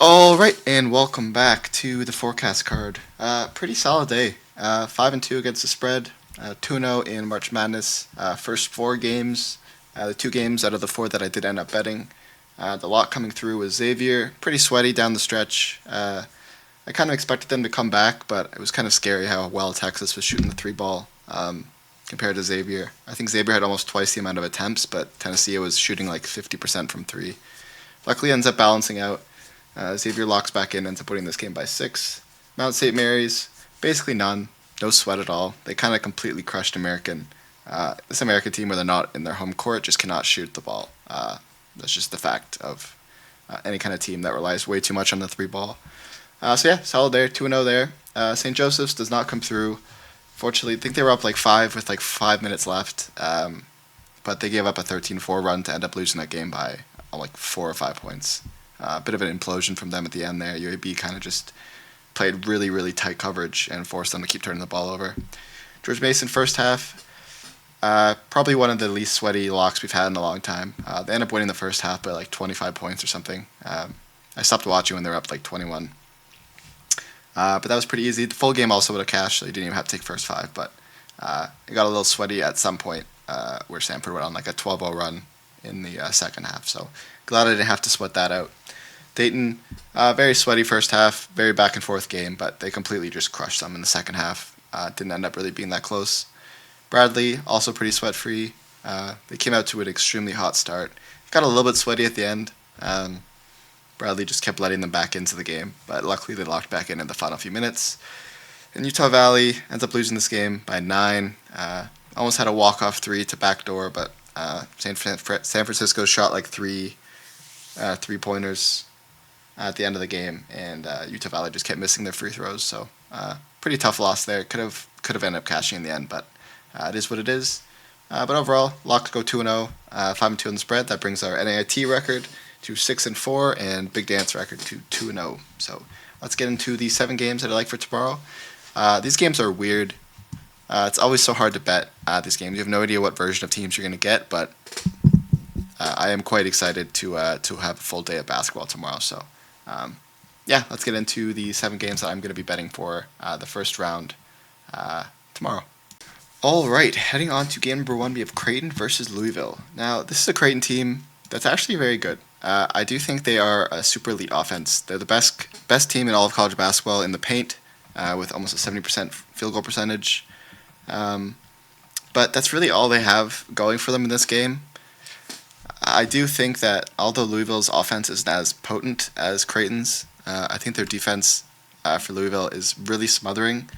All right, and welcome back to the forecast card. Pretty solid day. 5-2 against the spread. 2-0 in March Madness. First four games. The two games out of the four that I did end up betting. The lot coming through was Xavier. Pretty sweaty down the stretch. I kind of expected them to come back, but it was kind of scary how well Texas was shooting the three ball compared to Xavier. I think Xavier had almost twice the amount of attempts, but Tennessee was shooting like 50% from three. Luckily, ends up balancing out. Xavier locks back in, ends up winning this game by 6. Mount St. Mary's, basically none. No sweat at all. They kind of completely crushed American. This American team, where they're not in their home court, just cannot shoot the ball. That's just the fact of any kind of team that relies way too much on the three ball. So yeah, solid there, 2-0 there. St. Joseph's does not come through. Fortunately, I think they were up like 5 with like 5 minutes left. But they gave up a 13-4 run to end up losing that game by like 4 or 5 points. A bit of an implosion from them at the end there. UAB kind of just played really, really tight coverage and forced them to keep turning the ball over. George Mason first half, probably one of the least sweaty locks we've had in a long time. They end up winning the first half by like 25 points or something. I stopped watching when they were up like 21. But that was pretty easy. The full game also would have cashed, so you didn't even have to take first 5. But it got a little sweaty at some point where Stanford went on like a 12-0 run in the second half. So glad I didn't have to sweat that out. Dayton, very sweaty first half, very back and forth game, but they completely just crushed them in the second half. Didn't end up really being that close. Bradley, also pretty sweat-free. They came out to an extremely hot start. Got a little bit sweaty at the end. Bradley just kept letting them back into the game, but luckily they locked back in the final few minutes. And Utah Valley ends up losing this game by 9. Almost had a walk-off 3 to backdoor, but San Francisco shot like 3 three-pointers at the end of the game, and Utah Valley just kept missing their free throws. So pretty tough loss there. Could have ended up cashing in the end, but it is what it is. But overall, locked to go 2-0, 5-2 on the spread. That brings our NAIT record to 6-4, and Big Dance record to 2-0. So let's get into the 7 games that I like for tomorrow. These games are weird. It's always so hard to bet these games. You have no idea what version of teams you're going to get, but I am quite excited to have a full day of basketball tomorrow. So yeah, let's get into the 7 games that I'm going to be betting for the first round tomorrow. All right, heading on to game number 1, we have Creighton versus Louisville. Now, this is a Creighton team that's actually very good. I do think they are a super elite offense. They're the best team in all of college basketball in the paint, with almost a 70% field goal percentage. But that's really all they have going for them in this game. I do think that although Louisville's offense isn't as potent as Creighton's, I think their defense for Louisville is really smothering,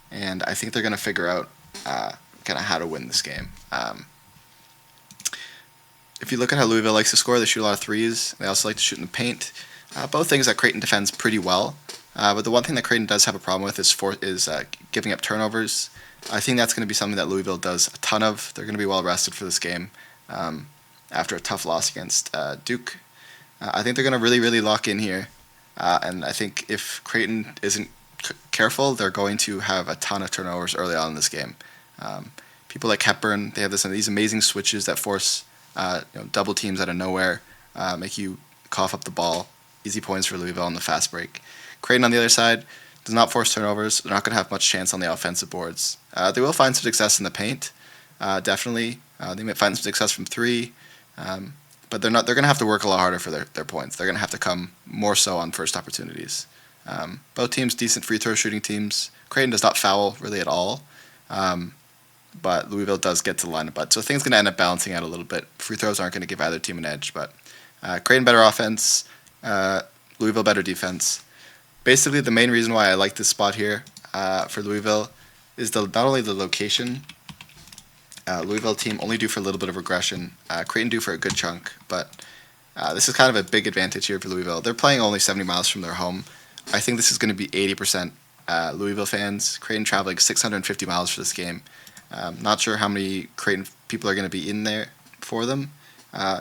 and I think they're going to figure out kind of how to win this game. If you look at how Louisville likes to score, they shoot a lot of threes. They also like to shoot in the paint. Both things that Creighton defends pretty well. But the one thing that Creighton does have a problem with is giving up turnovers. I think that's going to be something that Louisville does a ton of. They're going to be well rested for this game after a tough loss against Duke. I think they're going to really, really lock in here. And I think if Creighton isn't careful, they're going to have a ton of turnovers early on in this game. People like Hepburn, they have these amazing switches that force double teams out of nowhere, make you cough up the ball. Easy points for Louisville on the fast break. Creighton on the other side does not force turnovers. They're not going to have much chance on the offensive boards. They will find some success in the paint, definitely. They might find some success from 3, but they're going to have to work a lot harder for their points. They're going to have to come more so on first opportunities. Both teams decent free throw shooting teams. Creighton does not foul really at all, but Louisville does get to the line of butt. So things going to end up balancing out a little bit. Free throws aren't going to give either team an edge, but Creighton better offense, Louisville better defense. Basically, the main reason why I like this spot here for Louisville is not only the location. Louisville team only due for a little bit of regression. Creighton due for a good chunk, but this is kind of a big advantage here for Louisville. They're playing only 70 miles from their home. I think this is going to be 80% Louisville fans. Creighton traveling 650 miles for this game. Not sure how many Creighton people are going to be in there for them.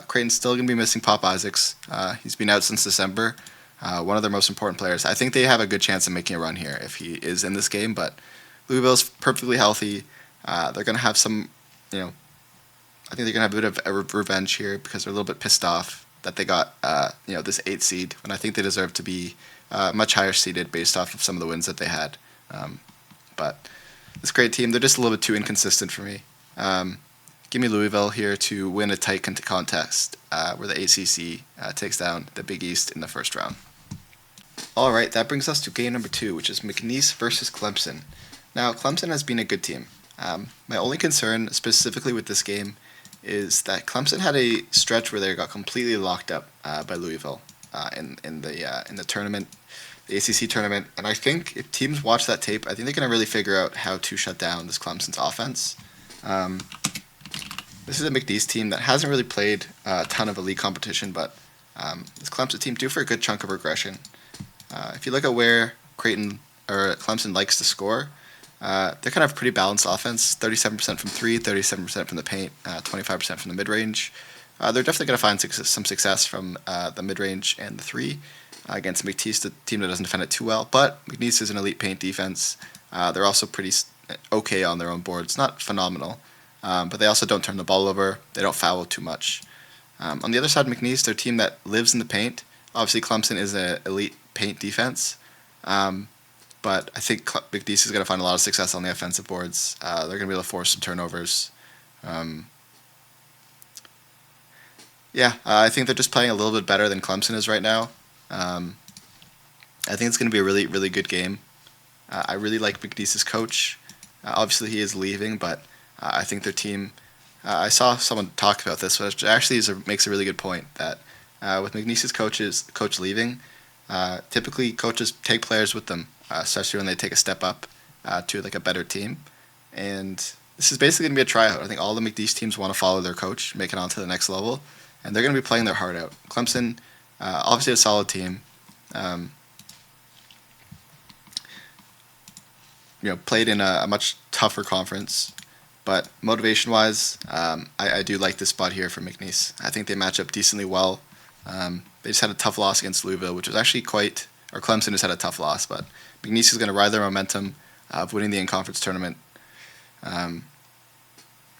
Creighton's still going to be missing Pop Isaacs. He's been out since December. One of their most important players. I think they have a good chance of making a run here if he is in this game, but Louisville's perfectly healthy. They're going to have some, I think they're going to have a bit of a revenge here because they're a little bit pissed off. that they got this 8th seed when I think they deserve to be much higher seeded based off of some of the wins that they had. But this great team, they're just a little bit too inconsistent for me. Give me Louisville here to win a tight contest where the ACC takes down the Big East in the first round. All right, that brings us to game number 2, which is McNeese versus Clemson. Now, Clemson has been a good team. My only concern specifically with this game is that Clemson had a stretch where they got completely locked up by Louisville in the tournament, the ACC tournament. And I think if teams watch that tape, I think they're going to really figure out how to shut down this Clemson's offense. This is a McNeese team that hasn't really played a ton of elite competition, but this Clemson team due for a good chunk of regression. If you look at where Clemson likes to score, they kind of have a pretty balanced offense, 37% from 3, 37% from the paint, 25% from the mid-range. They're definitely going to find some success from the mid-range and the 3 against McNeese, the team that doesn't defend it too well. But McNeese is an elite paint defense. They're also pretty okay on their own boards, not phenomenal, but they also don't turn the ball over. They don't foul too much. On the other side, McNeese, they're a team that lives in the paint. Obviously, Clemson is an elite paint defense. But I think McNeese is going to find a lot of success on the offensive boards. They're going to be able to force some turnovers. I think they're just playing a little bit better than Clemson is right now. I think it's going to be a really, really good game. I really like McNeese's coach. Obviously, he is leaving, but I think their team... I saw someone talk about this, which actually makes a really good point, that with McNeese's coach leaving, typically coaches take players with them, especially when they take a step up to like a better team. And this is basically going to be a tryout. I think all the McNeese teams want to follow their coach, make it on to the next level, and they're going to be playing their heart out. Clemson, obviously a solid team. Played in a much tougher conference, but motivation-wise, I do like this spot here for McNeese. I think they match up decently well. They just had a tough loss against Louisville, which was actually Clemson has had a tough loss, but McNeese is going to ride their momentum of winning the in-conference tournament. They're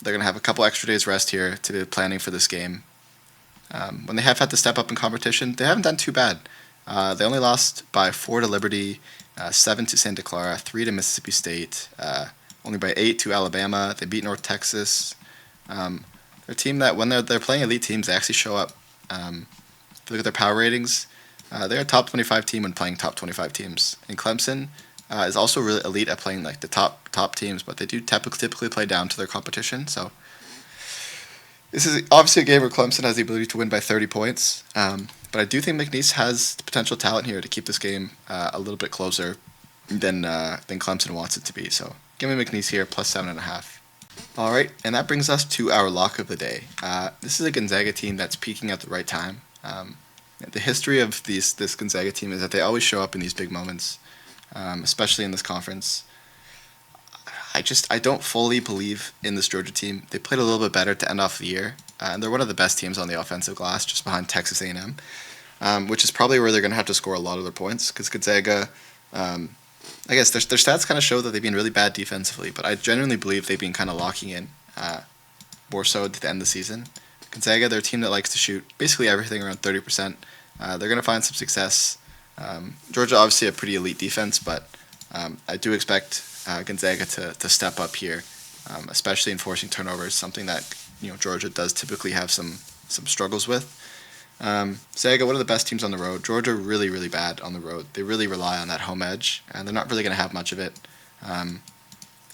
going to have a couple extra days rest here to be planning for this game. When they have had to step up in competition, they haven't done too bad. They only lost by 4 to Liberty, 7 to Santa Clara, 3 to Mississippi State, only by 8 to Alabama. They beat North Texas. They're a team that when they're playing elite teams, they actually show up. If you look at their power ratings, they're a top 25 team when playing top 25 teams. And Clemson is also really elite at playing like the top teams, but they do typically play down to their competition. So this is obviously a game where Clemson has the ability to win by 30 points. But I do think McNeese has the potential talent here to keep this game a little bit closer than Clemson wants it to be. So give me McNeese here, plus 7.5. All right, and that brings us to our lock of the day. This is a Gonzaga team that's peaking at the right time. The history of this Gonzaga team is that they always show up in these big moments, especially in this conference. I don't fully believe in this Georgia team. They played a little bit better to end off the year, and they're one of the best teams on the offensive glass, just behind Texas A&M, which is probably where they're going to have to score a lot of their points, because Gonzaga, I guess their stats kind of show that they've been really bad defensively, but I genuinely believe they've been kind of locking in more so at the end of the season. Gonzaga, they're a team that likes to shoot basically everything around 30%. They're going to find some success. Georgia, obviously a pretty elite defense, but I do expect Gonzaga to step up here, especially in forcing turnovers, something that Georgia does typically have some struggles with. Gonzaga, one of the best teams on the road. Georgia, really, really bad on the road. They really rely on that home edge, and they're not really going to have much of it. Again,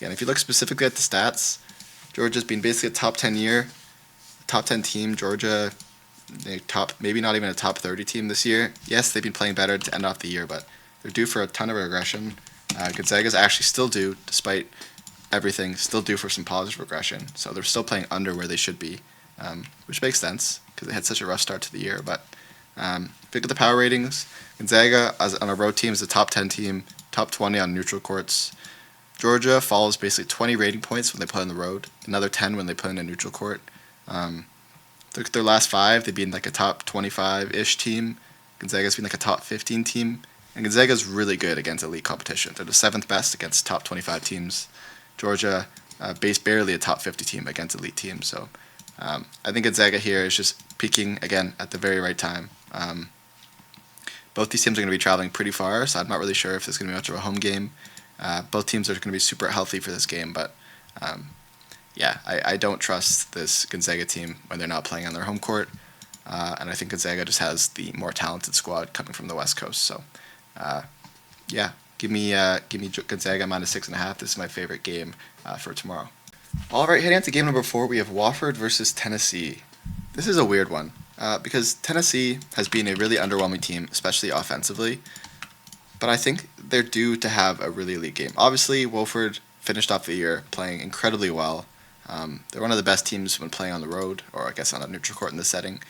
if you look specifically at the stats, Georgia's been basically a top 10 team. Georgia, maybe not even a top 30 team this year. Yes, they've been playing better to end off the year, but they're due for a ton of regression. Gonzaga's actually still due, despite everything, still due for some positive regression. So they're still playing under where they should be, which makes sense because they had such a rough start to the year. But if you look at the power ratings, Gonzaga on a road team is a top 10 team, top 20 on neutral courts. Georgia follows basically 20 rating points when they play on the road, another 10 when they play in a neutral court. Their last 5, they've been like a top 25-ish team. Gonzaga's been like a top 15 team. And Gonzaga's really good against elite competition. They're the 7th best against top 25 teams. Georgia, barely a top 50 team against elite teams. So I think Gonzaga here is just peaking again at the very right time. Both these teams are going to be traveling pretty far, so I'm not really sure if there's going to be much of a home game. Both teams are going to be super healthy for this game, but yeah, I don't trust this Gonzaga team when they're not playing on their home court, and I think Gonzaga just has the more talented squad coming from the West Coast. So, yeah, give me Gonzaga -6.5. This is my favorite game for tomorrow. All right, heading on to game number 4, we have Wofford versus Tennessee. This is a weird one because Tennessee has been a really underwhelming team, especially offensively. But I think they're due to have a really elite game. Obviously, Wofford finished off the year playing incredibly well. They're one of the best teams when playing on the road, or I guess on a neutral court in this setting.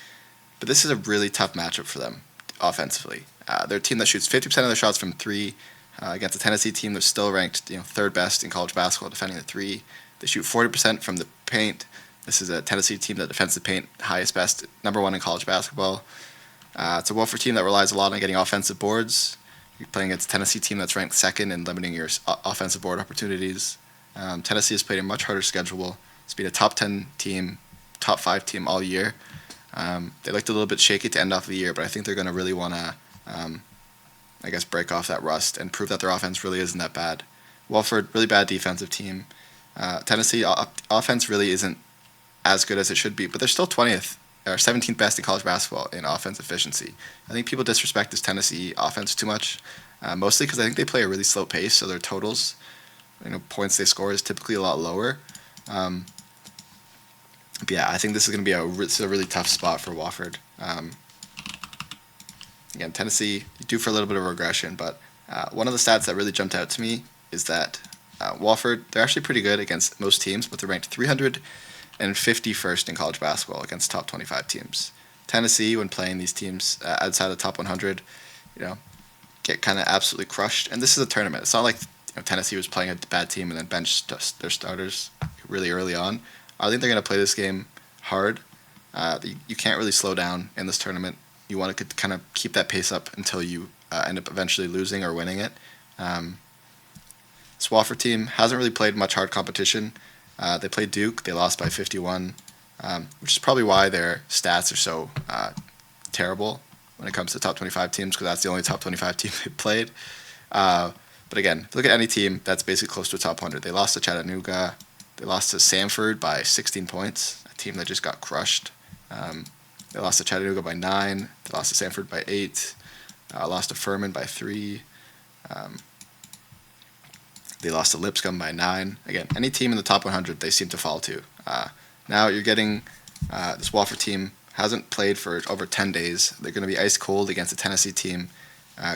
But this is a really tough matchup for them offensively. They're a team that shoots 50% of their shots from 3 against a Tennessee team that's still ranked 3rd best in college basketball defending the 3. They shoot 40% from the paint. This is a Tennessee team that defends the paint highest best, number 1 in college basketball. It's a Wofford team that relies a lot on getting offensive boards. You're playing against a Tennessee team that's ranked 2nd in limiting your offensive board opportunities. Tennessee has played a much harder schedule. It's been a top 10 team, top 5 team all year. They looked a little bit shaky to end off the year, but I think they're going to really want to, break off that rust and prove that their offense really isn't that bad. Wofford, really bad defensive team. Tennessee offense really isn't as good as it should be, but they're still 20th or 17th best in college basketball in offense efficiency. I think people disrespect this Tennessee offense too much, mostly because I think they play a really slow pace, so their totals, points they score is typically a lot lower. But yeah, I think this is going to be a really tough spot for Wofford. Again, Tennessee due for a little bit of regression, but one of the stats that really jumped out to me is that Wofford, they're actually pretty good against most teams, but they're ranked 351st in college basketball against top 25 teams. Tennessee, when playing these teams outside the top 100, get kind of absolutely crushed. And this is a tournament. It's not like Tennessee was playing a bad team and then benched their starters really early on. I think they're going to play this game hard. You can't really slow down in this tournament. You want to kind of keep that pace up until you end up eventually losing or winning it. This Wofford team hasn't really played much hard competition. They played Duke. They lost by 51, which is probably why their stats are so terrible when it comes to top 25 teams, because that's the only top 25 team they played. But again, look at any team that's basically close to a top 100. They lost to Chattanooga. They lost to Samford by 16 points, a team that just got crushed. They lost to Chattanooga by 9. They lost to Samford by 8. Lost to Furman by 3. They lost to Lipscomb by 9. Again, any team in the top 100, they seem to fall to. Now you're getting this Wofford team hasn't played for over 10 days. They're going to be ice cold against a Tennessee team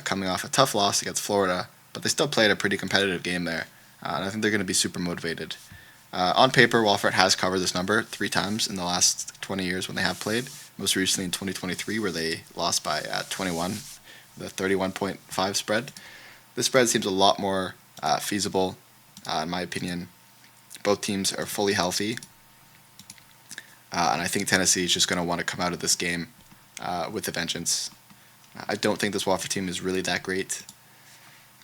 coming off a tough loss against Florida, but they still played a pretty competitive game there. And I think they're going to be super motivated. On paper, Wofford has covered this number 3 times in the last 20 years when they have played. Most recently in 2023, where they lost by 21, the 31.5 spread. This spread seems a lot more feasible, in my opinion. Both teams are fully healthy, and I think Tennessee is just going to want to come out of this game with a vengeance. I don't think this Wofford team is really that great,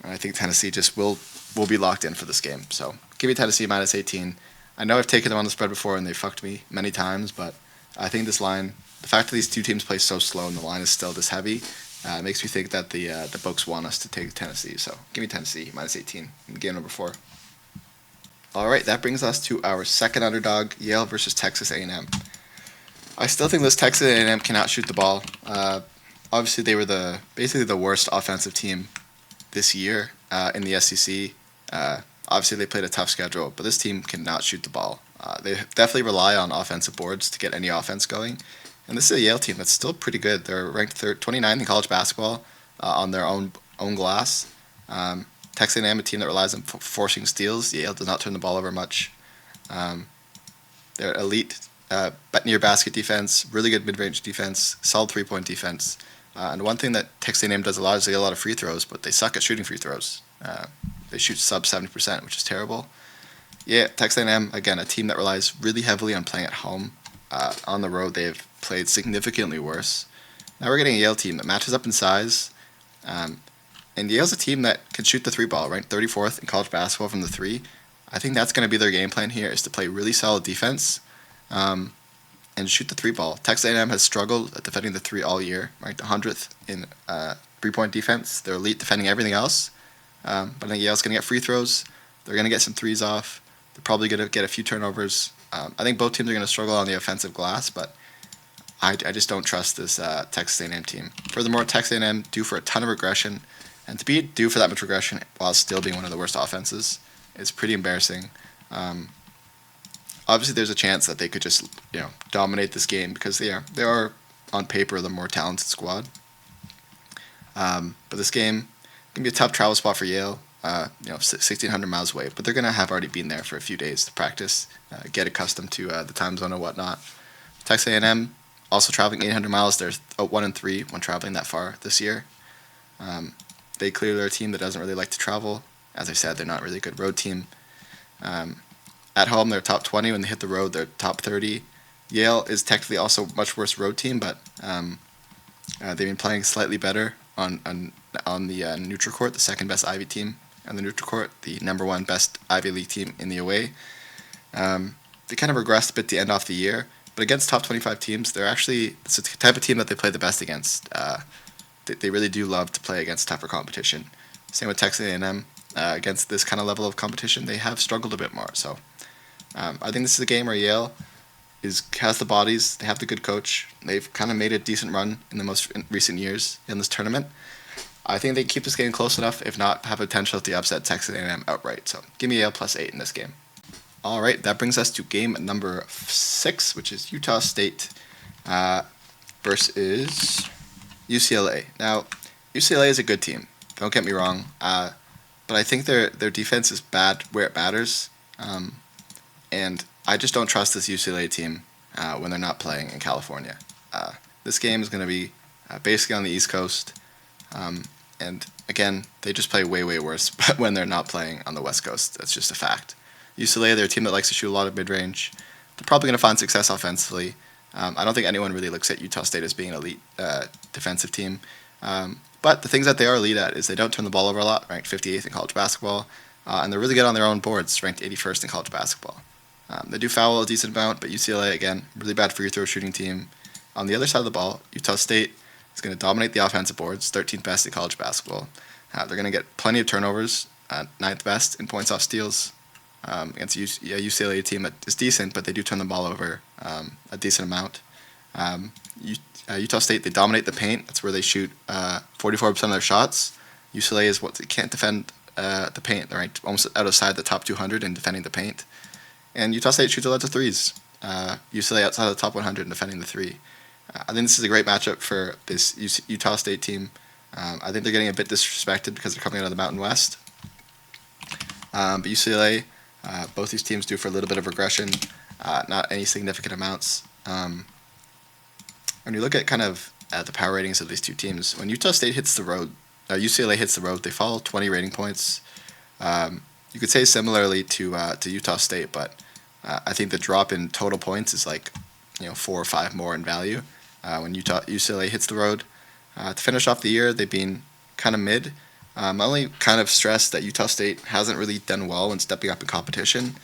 and I think Tennessee just will be locked in for this game. So give me Tennessee -18. I know I've taken them on the spread before, and they fucked me many times, but I think this line, the fact that these two teams play so slow and the line is still this heavy, makes me think that the books want us to take Tennessee. So give me Tennessee -18 in game number 4. All right, that brings us to our second underdog, Yale versus Texas A&M. I still think this Texas A&M cannot shoot the ball. Obviously, they were basically the worst offensive team this year in the SEC. Obviously, they played a tough schedule, but this team cannot shoot the ball. They definitely rely on offensive boards to get any offense going. And this is a Yale team that's still pretty good. They're ranked 29th in college basketball on their own glass. Texas A&M, a team that relies on forcing steals. Yale does not turn the ball over much. They're elite near basket defense, really good mid-range defense, solid three-point defense. And one thing that Texas A&M does a lot is they get a lot of free throws, but they suck at shooting free throws. They shoot sub 70%, which is terrible. Yeah, Texas A&M, again, a team that relies really heavily on playing at home. On the road, they've played significantly worse. Now we're getting a Yale team that matches up in size. And Yale's a team that can shoot the 3 ball, ranked 34th in college basketball from the 3. I think that's going to be their game plan here, is to play really solid defense. and shoot the three ball. Texas A&M has struggled at defending the three all year, ranked 100th in three-point defense. They're elite defending everything else. But I think Yale's going to get free throws. They're going to get some threes off. They're probably going to get a few turnovers. I think both teams are going to struggle on the offensive glass, but I just don't trust this Texas A&M team. Furthermore, Texas A&M due for a ton of regression, and to be due for that much regression while still being one of the worst offenses is pretty embarrassing. Obviously, there's a chance that they could just dominate this game because they are on paper the more talented squad. But this game can be a tough travel spot for Yale. 1,600 miles away, but they're going to have already been there for a few days to practice, get accustomed to the time zone and whatnot. Texas A&M also traveling 800 miles. They're 1-3 when traveling that far this year. They clearly are a team that doesn't really like to travel. As I said, they're not really a good road team. At home, they're top 20. When they hit the road, they're top 30. Yale is technically also a much worse road team, but they've been playing slightly better on the neutral court, the second best Ivy team on the neutral court, the number one best Ivy League team in the away. They kind of regressed a bit to end off the year, but against top 25 teams, it's the type of team that they play the best against. They really do love to play against tougher competition. Same with Texas A&M. Against this kind of level of competition, they have struggled a bit more. So I think this is a game where Yale has the bodies, they have the good coach, they've kind of made a decent run in the most recent years in this tournament. I think they keep this game close enough, if not have potential to upset Texas A&M outright. So give me Yale +8 in this game. All right, that brings us to game number 6, which is Utah State versus UCLA. Now, UCLA is a good team. Don't get me wrong, but I think their defense is bad where it matters, and I just don't trust this UCLA team when they're not playing in California. This game is going to be basically on the East Coast. And again, they just play way, way worse when they're not playing on the West Coast. That's just a fact. UCLA, they're a team that likes to shoot a lot of mid-range. They're probably going to find success offensively. I don't think anyone really looks at Utah State as being an elite defensive team. But the things that they are elite at is they don't turn the ball over a lot, ranked 58th in college basketball. And they're really good on their own boards, ranked 81st in college basketball. They do foul a decent amount, but UCLA, again, really bad free throw shooting team. On the other side of the ball, Utah State is going to dominate the offensive boards, 13th best in college basketball. They're going to get plenty of turnovers, 9th best in points off steals against a UCLA team that is decent, but they do turn the ball over a decent amount. Utah State, they dominate the paint. That's where they shoot 44% of their shots. UCLA is what they can't defend the paint. They're ranked almost outside the top 200 in defending the paint. And Utah State shoots a lot of threes. UCLA outside the top 100 in defending the three. I think this is a great matchup for this Utah State team. I think they're getting a bit disrespected because they're coming out of the Mountain West. But UCLA, both these teams do for a little bit of regression, not any significant amounts. When you look at kind of the power ratings of these two teams, when Utah State hits the road, UCLA hits the road, they fall 20 rating points. You could say similarly to Utah State, but I think the drop in total points is like 4 or 5 more in value. When UCLA hits the road. To finish off the year, they've been kind of mid. I'm only kind of stressed that Utah State hasn't really done well when stepping up in competition.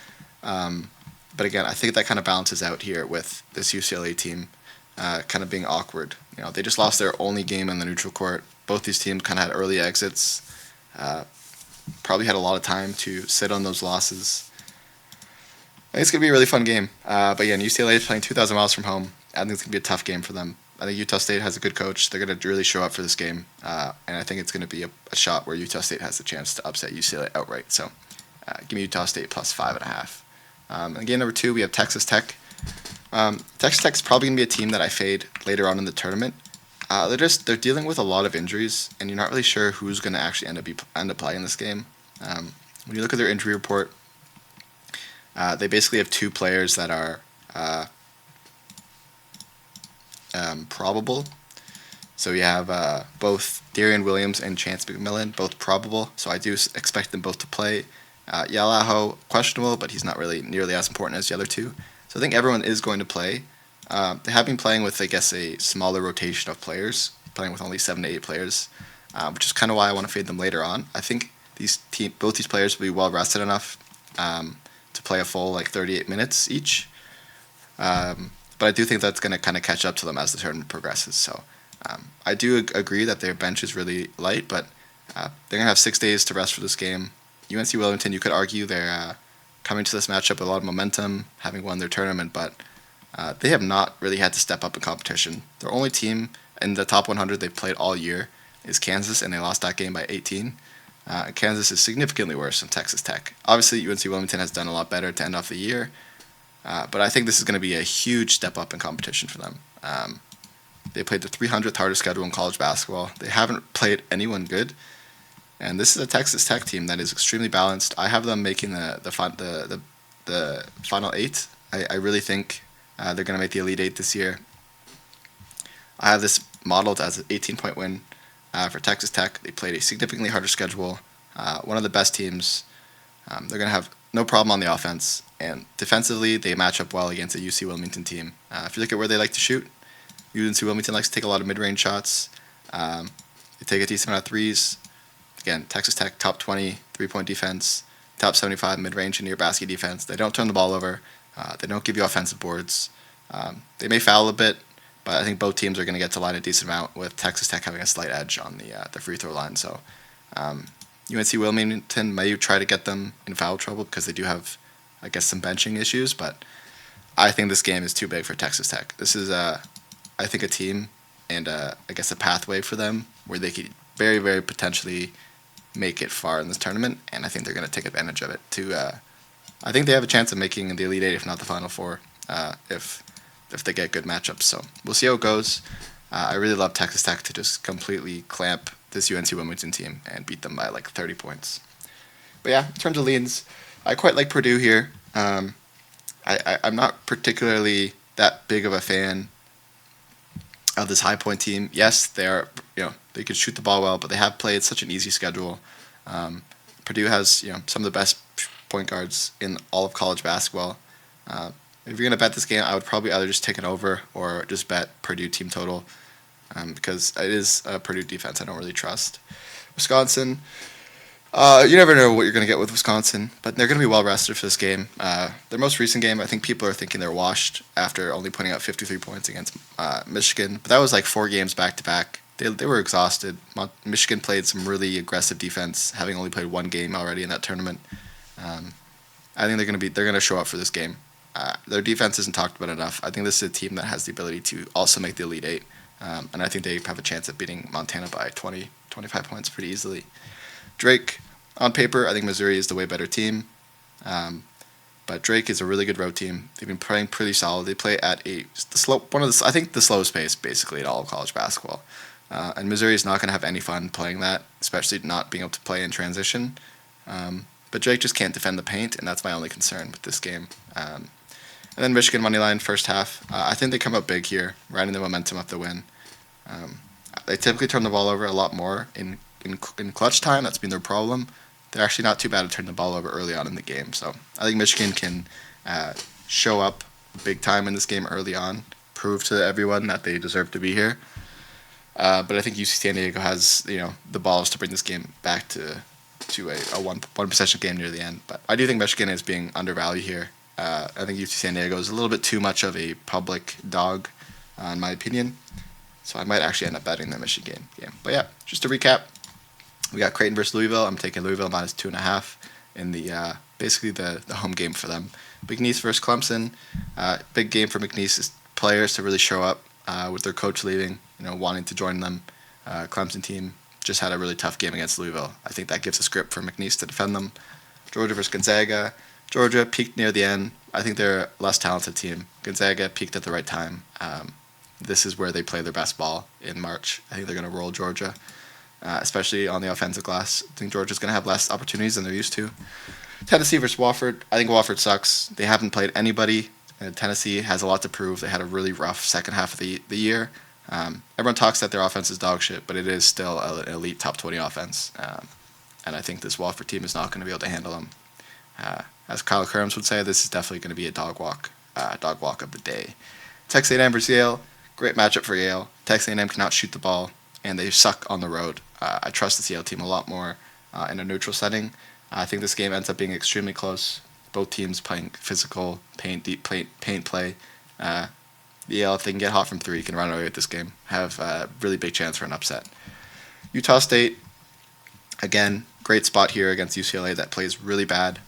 But again, I think that kind of balances out here with this UCLA team kind of being awkward. They just lost their only game on the neutral court. Both these teams kind of had early exits. Probably had a lot of time to sit on those losses. I think it's going to be a really fun game. But again, UCLA is playing 2,000 miles from home. I think it's going to be a tough game for them. I think Utah State has a good coach. They're going to really show up for this game. And I think it's going to be a shot where Utah State has the chance to upset UCLA outright. So give me Utah State +5.5. In game number 2, we have Texas Tech. Texas Tech is probably going to be a team that I fade later on in the tournament. They're dealing with a lot of injuries, and you're not really sure who's going to actually end up playing this game. When you look at their injury report, they basically have 2 players that are probable. So you have both Darian Williams and Chance McMillan, both probable. So I do expect them both to play. Yalaho, questionable, but he's not really nearly as important as the other 2. So I think everyone is going to play. They have been playing with, I guess, a smaller rotation of players, playing with only 7 to 8 players, which is kind of why I want to fade them later on. I think both these players will be well rested enough to play a full 38 minutes each. but I do think that's going to kind of catch up to them as the tournament progresses. So I do agree that their bench is really light, but they're going to have 6 days to rest for this game. UNC Wilmington, you could argue they're coming to this matchup with a lot of momentum, having won their tournament, but they have not really had to step up in competition. Their only team in the top 100 they've played all year is Kansas, and they lost that game by 18. Kansas is significantly worse than Texas Tech. Obviously, UNC Wilmington has done a lot better to end off the year, but I think this is going to be a huge step up in competition for them. They played the 300th hardest schedule in college basketball. They haven't played anyone good, and this is a Texas Tech team that is extremely balanced. I have them making the final 8. I really think they're going to make the Elite 8 this year. I have this modeled as an 18-point win for Texas Tech. They played a significantly harder schedule. One of the best teams. They're going to have no problem on the offense, and defensively they match up well against a UC Wilmington team. If you look at where they like to shoot, UNC Wilmington likes to take a lot of mid-range shots. They take a decent amount of threes. Again, Texas Tech, top 20 3-point defense, top 75 mid-range and near basket defense. They don't turn the ball over. They don't give you offensive boards. They may foul a bit, but I think both teams are going to get to line a decent amount, with Texas Tech having a slight edge on the free throw line. So UNC Wilmington may try to get them in foul trouble because they do have, I guess, some benching issues. But I think this game is too big for Texas Tech. This is, I think, a team and I guess a pathway for them where they could very, very potentially make it far in this tournament, and I think they're going to take advantage of it. I think they have a chance of making the Elite 8, if not the Final 4, if they get good matchups. So we'll see how it goes. I really love Texas Tech to just completely clamp this UNC Wilmington team and beat them by like 30 points. But yeah, in terms of leans, I quite like Purdue here. I'm not particularly that big of a fan of this high point team. Yes, they could shoot the ball well, but they have played such an easy schedule. Purdue has some of the best point guards in all of college basketball. If you're gonna bet this game, I would probably either just take it over or just bet Purdue team total, because it is a Purdue defense I don't really trust. Wisconsin, you never know what you're going to get with Wisconsin, but they're going to be well rested for this game. Their most recent game, I think people are thinking they're washed after only putting up 53 points against Michigan, but that was like 4 games back to back. They were exhausted. Michigan played some really aggressive defense, having only played 1 game already in that tournament. I think they're going to show up for this game. Their defense isn't talked about enough. I think this is a team that has the ability to also make the Elite 8, and I think they have a chance of beating Montana by 20, 25 points pretty easily. Drake, on paper, I think Missouri is the way better team, but Drake is a really good road team. They've been playing pretty solid. They play at the slowest pace basically in all of college basketball, and Missouri is not going to have any fun playing that, especially not being able to play in transition. But Drake just can't defend the paint, and that's my only concern with this game. And then Michigan moneyline first half. I think they come up big here, riding the momentum of the win. They typically turn the ball over a lot more in clutch time. That's been their problem. They're actually not too bad at turning the ball over early on in the game. So I think Michigan can show up big time in this game early on, prove to everyone that they deserve to be here. But I think UC San Diego has the balls to bring this game back to a one possession game near the end. But I do think Michigan is being undervalued here. I think UC San Diego is a little bit too much of a public dog, in my opinion. So I might actually end up betting the Michigan game. But yeah, just to recap, we got Creighton versus Louisville. I'm taking Louisville minus 2.5 in the basically the home game for them. McNeese versus Clemson. Big game for McNeese's players to really show up with their coach leaving, wanting to join them. Clemson team just had a really tough game against Louisville. I think that gives a script for McNeese to defend them. Georgia versus Gonzaga. Georgia peaked near the end. I think they're a less talented team. Gonzaga peaked at the right time. This is where they play their best ball in March. I think they're going to roll Georgia, especially on the offensive glass. I think Georgia's going to have less opportunities than they're used to. Tennessee versus Wofford. I think Wofford sucks. They haven't played anybody. Tennessee has a lot to prove. They had a really rough second half of the year. Everyone talks that their offense is dog shit, but it is still an elite top 20 offense. And I think this Wofford team is not going to be able to handle them. As Kyle Kerms would say, this is definitely going to be a dog walk of the day. Texas A&M versus Yale. Great matchup for Yale. Texas A&M cannot shoot the ball, and they suck on the road. I trust this Yale team a lot more in a neutral setting. I think this game ends up being extremely close. Both teams playing physical, paint play. Yale, if they can get hot from three, can run away with this game. Have a really big chance for an upset. Utah State, again, great spot here against UCLA that plays really bad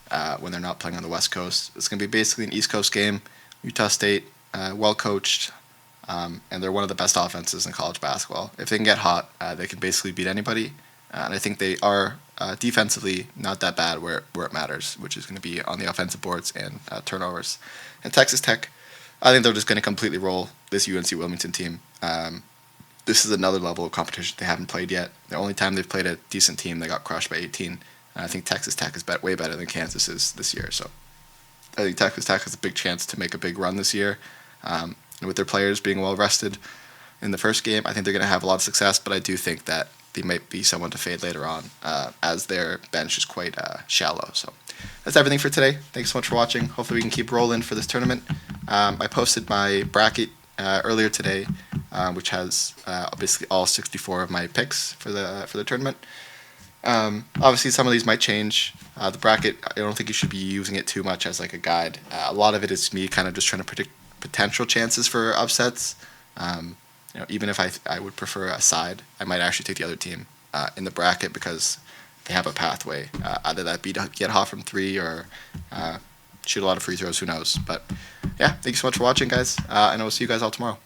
when they're not playing on the West Coast. It's going to be basically an East Coast game. Utah State, well coached, and they're one of the best offenses in college basketball. If they can get hot, they can basically beat anybody. And I think they are defensively not that bad where it matters, which is going to be on the offensive boards and turnovers. And Texas Tech, I think they're just going to completely roll this UNC Wilmington team. This is another level of competition they haven't played yet. The only time they've played a decent team, they got crushed by 18. And I think Texas Tech is way better than Kansas is this year. So I think Texas Tech has a big chance to make a big run this year. And with their players being well rested in the first game, I think they're going to have a lot of success. But I do think that they might be someone to fade later on, as their bench is quite shallow. So that's everything for today. Thanks so much for watching. Hopefully we can keep rolling for this tournament. I posted my bracket earlier today, which has basically all 64 of my picks for the tournament. Obviously, some of these might change. The bracket, I don't think you should be using it too much as like a guide. A lot of it is me kind of just trying to predict potential chances for upsets. Even if I would prefer a side, I might actually take the other team in the bracket because they have a pathway. Either that be to get hot from three or shoot a lot of free throws. Who knows? But yeah, thank you so much for watching, guys, and I will see you guys all tomorrow.